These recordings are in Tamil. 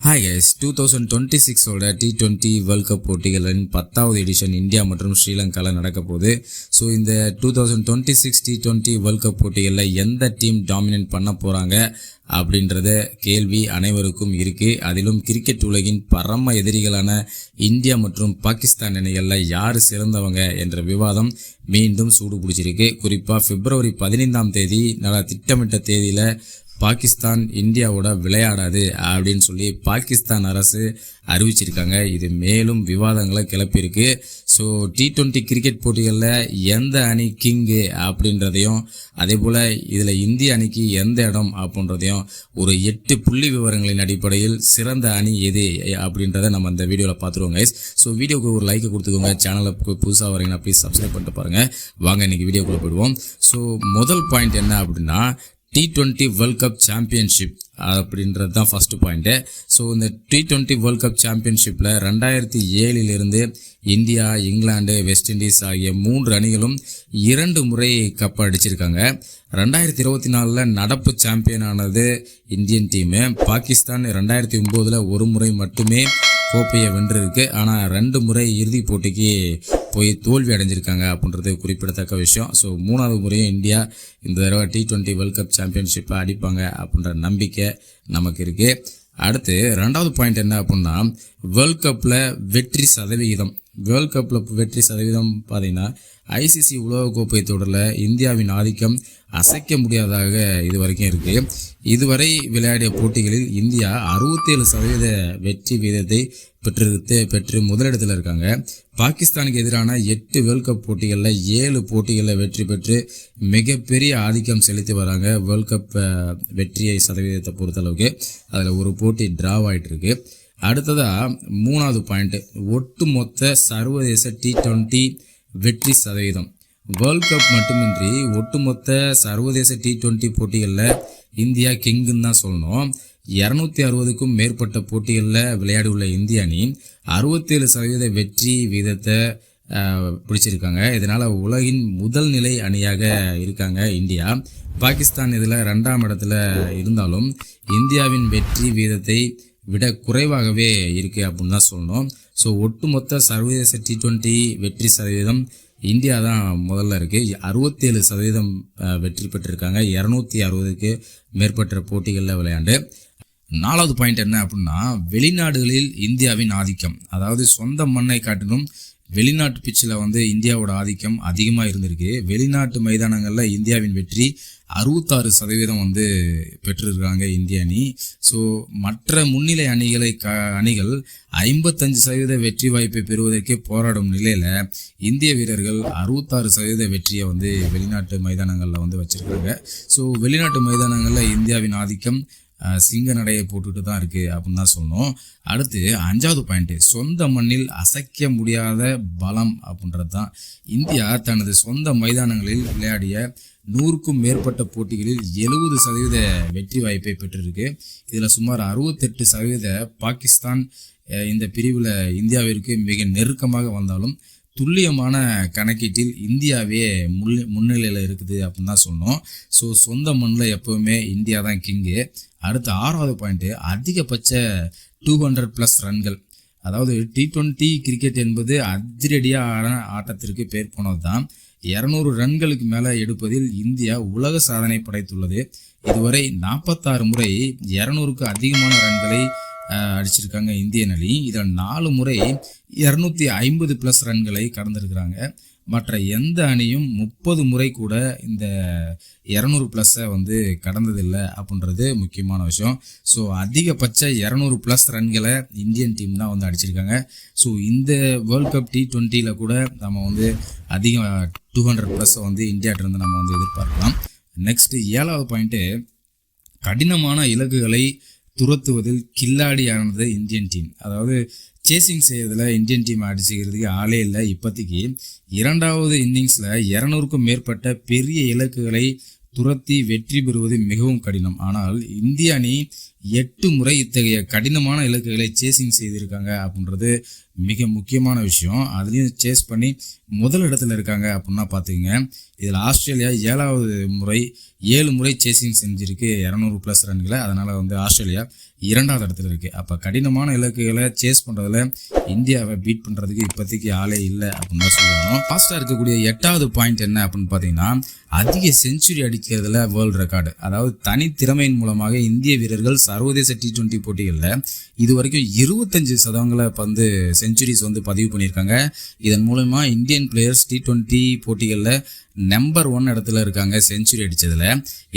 ஹாய் கைஸ் 2026ஓட T20 வேர்ல்ட் கப் போட்டிகளின் 10வது எடிஷன் இந்தியா மற்றும் ஸ்ரீலங்காவில் நடக்க போகுது. ஸோ இந்த 2026 T20 வேர்ல்ட் கப் போட்டிகளில் எந்த டீம் டாமினேட் பண்ண போகிறாங்க அப்படின்றத கேள்வி அனைவருக்கும் இருக்குது. அதிலும் கிரிக்கெட் உலகின் பரம எதிரிகளான இந்தியா மற்றும் பாகிஸ்தான் அணிகளில் யார் சிறந்தவங்க என்ற விவாதம் மீண்டும் சூடு பிடிச்சிருக்கு. குறிப்பாக பிப்ரவரி 15ஆம் தேதி திட்டமிட்ட தேதியில் பாகிஸ்தான் இந்தியாவோட விளையாடாது அப்படின்னு சொல்லி பாகிஸ்தான் அரசு அறிவிச்சிருக்காங்க. இது மேலும் விவாதங்களை கிளப்பியிருக்கு. ஸோ T20 கிரிக்கெட் போட்டிகளில் எந்த அணி கிங்கு அப்படின்றதையும் அதே போல் இதில் இந்திய அணிக்கு எந்த இடம் அப்படின்றதையும் ஒரு 8 புள்ளி விவரங்களின் அடிப்படையில் சிறந்த அணி எது அப்படின்றத நம்ம இந்த வீடியோவில் பார்த்துருவோம் கைஸ். ஸோ வீடியோக்கு ஒரு லைக்கை கொடுத்துக்கோங்க. சேனலுக்கு புதுசாக வரீங்கன்னா ப்ளீஸ் சப்ஸ்கிரைப் பண்ணிட்டு பாருங்கள். வாங்க இன்றைக்கி வீடியோக்குள்ளே போயிடுவோம். ஸோ முதல் பாயிண்ட் என்ன அப்படின்னா T20 வேர்ல்ட் கப் சாம்பியன்ஷிப் அப்படின்றது தான் ஃபஸ்ட்டு பாயிண்ட்டு. ஸோ இந்த T20 வேர்ல்ட் கப் சாம்பியன்ஷிப்பில் 2007 இந்தியா, இங்கிலாந்து, வெஸ்ட் இண்டீஸ் ஆகிய 3 அணிகளும் 2 முறை கப் அடிச்சிருக்காங்க. 2024 நடப்பு சாம்பியனானது இந்தியன் டீமு. பாகிஸ்தான் 2009 ஒரு முறை மட்டுமே கோப்பையை வென்றிருக்கு. ஆனால் 2 முறை இறுதிப் போட்டிக்கு போய் தோல்வி அடைஞ்சிருக்காங்க அப்படின்றது குறிப்பிடத்தக்க விஷயம். ஸோ 3வது முறையும் இந்தியா இந்த தடவை T20 வேர்ல்ட் கப் சாம்பியன்ஷிப்பை அடிப்பாங்க அப்படின்ற நம்பிக்கை நமக்கு இருக்குது. அடுத்து 2வது பாயிண்ட் என்ன அப்படின்னா வேர்ல்ட் கப்பில் வெற்றி சதவிகிதம். வேர்ல்ட் கப்பில் வெற்றி சதவீதம் பார்த்தீங்கன்னா ICC உலகக்கோப்பை தொடரில் இந்தியாவின் ஆதிக்கம் அசைக்க முடியாததாக இது வரைக்கும் இருக்குது. இதுவரை விளையாடிய போட்டிகளில் இந்தியா 67% வெற்றி வீதத்தை பெற்று முதலிடத்தில் இருக்காங்க. பாகிஸ்தானுக்கு எதிரான 8 வேர்ல்ட் கப் போட்டிகளில் 7 போட்டிகளில் வெற்றி பெற்று மிகப்பெரிய ஆதிக்கம் செலுத்தி வராங்க. வேர்ல்ட் கப் வெற்றியை சதவீதத்தை பொறுத்தளவுக்கு அதில் ஒரு போட்டி டிராவ் ஆகிட்டு இருக்கு. அடுத்ததாக 3வது பாயிண்ட் ஒட்டுமொத்த சர்வதேச T20 வெற்றி சதவீதம். வேர்ல்ட் கப் மட்டுமின்றி ஒட்டுமொத்த சர்வதேச T20 போட்டிகளில் இந்தியா கிங்குன்னு தான் சொல்லணும். 260க்கும் மேற்பட்ட போட்டிகளில் விளையாடியுள்ள இந்திய அணி 67% வெற்றி வீதத்தை பிடிச்சிருக்காங்க. இதனால் உலகின் முதல் நிலை அணியாக இருக்காங்க இந்தியா. பாகிஸ்தான் இதில் 2ஆம் இடத்துல இருந்தாலும் இந்தியாவின் வெற்றி வீதத்தை விட குறைவாகவே இருக்குது அப்படின்னு தான் சொல்லணும். ஸோ ஒட்டுமொத்த சர்வதேச T20 வெற்றி சதவீதம் இந்தியா தான் முதல்ல இருக்குது. 67% வெற்றி பெற்றிருக்காங்க 260க்கு மேற்பட்ட போட்டிகளில் விளையாண்டு. 4வது பாயிண்ட் என்ன அப்படின்னா வெளிநாடுகளில் இந்தியாவின் ஆதிக்கம். அதாவது சொந்த மண்ணை காட்டிலும் வெளிநாட்டு பிச்சில் இந்தியாவோட ஆதிக்கம் அதிகமாக இருந்திருக்கு. வெளிநாட்டு மைதானங்களில் இந்தியாவின் வெற்றி 66% பெற்றிருக்காங்க இந்திய அணி. ஸோ மற்ற முன்னிலை அணிகள் 55% வெற்றி வாய்ப்பை பெறுவதற்கே போராடும் நிலையில் இந்திய வீரர்கள் 66% வெற்றியை வெளிநாட்டு மைதானங்களில் வச்சுருக்காங்க. ஸோ வெளிநாட்டு மைதானங்களில் இந்தியாவின் ஆதிக்கம் சிங்க நடையை போட்டுட்டு தான் இருக்குது அப்படின்னு தான் சொன்னோம். அடுத்து 5வது பாயிண்ட்டு சொந்த மண்ணில் அசைக்க முடியாத பலம் அப்படின்றது தான். இந்தியா தனது சொந்த மைதானங்களில் விளையாடிய 100க்கும் மேற்பட்ட போட்டிகளில் 70% வெற்றி வாய்ப்பை பெற்றிருக்கு. இதில் சுமார் 68% பாகிஸ்தான் இந்த பிரிவில் இந்தியாவிற்கு மிக நெருக்கமாக வந்தாலும் துல்லியமான கணக்கீட்டில் இந்தியாவே முன்னிலையில் இருக்குது அப்படின்னு தான் சொன்னோம். ஸோ சொந்த மண்ணில் எப்போவுமே இந்தியா தான் கிங்கு. அடுத்து 6வது பாயிண்ட்டு அதிகபட்ச 200+ ரன்கள். அதாவது T20 கிரிக்கெட் என்பது அதிரடியான ஆட்டத்திற்கு பேர் போனது தான். 200 ரன்களுக்கு மேலே எடுப்பதில் இந்தியா உலக சாதனை படைத்துள்ளது. இதுவரை 46 முறை 200க்கு அதிகமான ரன்களை அடிச்சிருக்காங்க இந்தியன் அணி. இதில் 4 முறை 250+ ரன்களை கடந்திருக்கிறாங்க. மற்ற எந்த அணியும் 30 முறை கூட இந்த 200+ கடந்ததில்லை அப்படின்றது முக்கியமான விஷயம். ஸோ அதிகபட்ச 200+ ரன்களை இந்தியன் டீம் தான் அடிச்சிருக்காங்க. ஸோ இந்த வேர்ல்ட் கப் T20 கூட நம்ம அதிக 200+ இந்தியாட்டிருந்து நம்ம எதிர்பார்க்கலாம். நெக்ஸ்ட் 7வது பாயிண்ட்டு கடினமான இலக்குகளை துரத்துவதில் கில்லாடியானது இந்தியன் டீம். அதாவது சேசிங் செய்யறதுல இந்தியன் டீம் அடிச்சுக்கிறதுக்கு ஆளே இல்லை. இப்போதைக்கு 2வது இன்னிங்ஸில் 200க்கும் மேற்பட்ட பெரிய இலக்குகளை துரத்தி வெற்றி பெறுவது மிகவும் கடினம். ஆனால் இந்திய அணி 8 முறை இத்தகைய கடினமான இலக்குகளை சேசிங் செய்திருக்காங்க அப்படின்றது மிக முக்கியமான விஷயம். அதுலேயும் சேஸ் பண்ணி முதல் இடத்துல இருக்காங்க அப்படின்னா பார்த்துக்கங்க. இதில் ஆஸ்திரேலியா 7 முறை சேசிங் செஞ்சுருக்கு 200+ ரன்களை. அதனால் ஆஸ்திரேலியா 2வது இடத்துல இருக்குது. அப்போ கடினமான இலக்குகளை சேஸ் பண்ணுறதுல இந்தியாவை பீட் பண்ணுறதுக்கு இப்போதைக்கு ஆளே இல்லை அப்படின்னு தான் சொல்லணும். ஃபாஸ்ட்டாக இருக்கக்கூடிய 8வது பாயிண்ட் என்ன அப்படின்னு பார்த்தீங்கன்னா, அதிக செஞ்சுரி அடிக்கிறதுல வேர்ல்டு ரெக்கார்டு. அதாவது தனித்திறமையின் மூலமாக இந்திய வீரர்கள் சர்வதேச T20 போட்டிகளில் இது வரைக்கும் 25 சதங்களை செஞ்சுரிஸ் பதிவு பண்ணியிருக்காங்க. இதன் மூலமா இந்தியன் பிளேயர்ஸ் T20 போட்டிகளில் நம்பர் 1 இடத்துல இருக்காங்க செஞ்சுரி அடித்ததில்.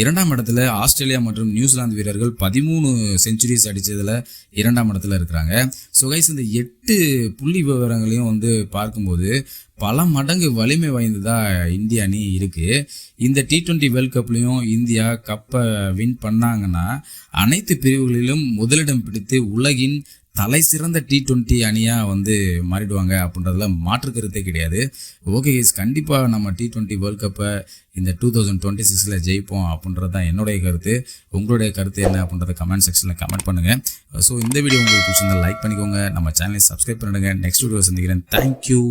2ஆம் இடத்துல ஆஸ்திரேலியா மற்றும் நியூசிலாந்து வீரர்கள் 13 செஞ்சுரிஸ் அடித்ததில் 2ஆம் இடத்துல இருக்கிறாங்க. ஸோ கைஸ், இந்த 8 புள்ளி விவரங்களையும் பார்க்கும்போது பல மடங்கு வலிமை வாய்ந்ததா இந்திய அணி இருக்குது. இந்த T20 வேர்ல்ட் கப்லையும் இந்தியா கப்பை வின் பண்ணாங்கன்னா அனைத்து பிரிவுகளிலும் முதலிடம் பிடித்து உலகின் தலை சிறந்த T20 அணியாக மாறிடுவாங்க அப்படின்றதுல மாற்று கருத்தே கிடையாது. ஓகே கைஸ், கண்டிப்பாக நம்ம T20 வேர்ல்ட் கப்பை இந்த 2026 ஜெயிப்போம் அப்படின்றது தான் என்னுடைய கருத்து. உங்களுடைய கருத்து என்ன அப்படின்றத கமெண்ட் செக்ஷனில் கமெண்ட் பண்ணுங்கள். ஸோ இந்த வீடியோ உங்களுக்கு பிடிச்சிருந்தா லைக் பண்ணிக்கோங்க, நம்ம சேனலை சப்ஸ்கிரைப் பண்ணிடுங்க. நெக்ஸ்ட் வீடியோ சந்திக்கிறேன். தேங்க்யூ.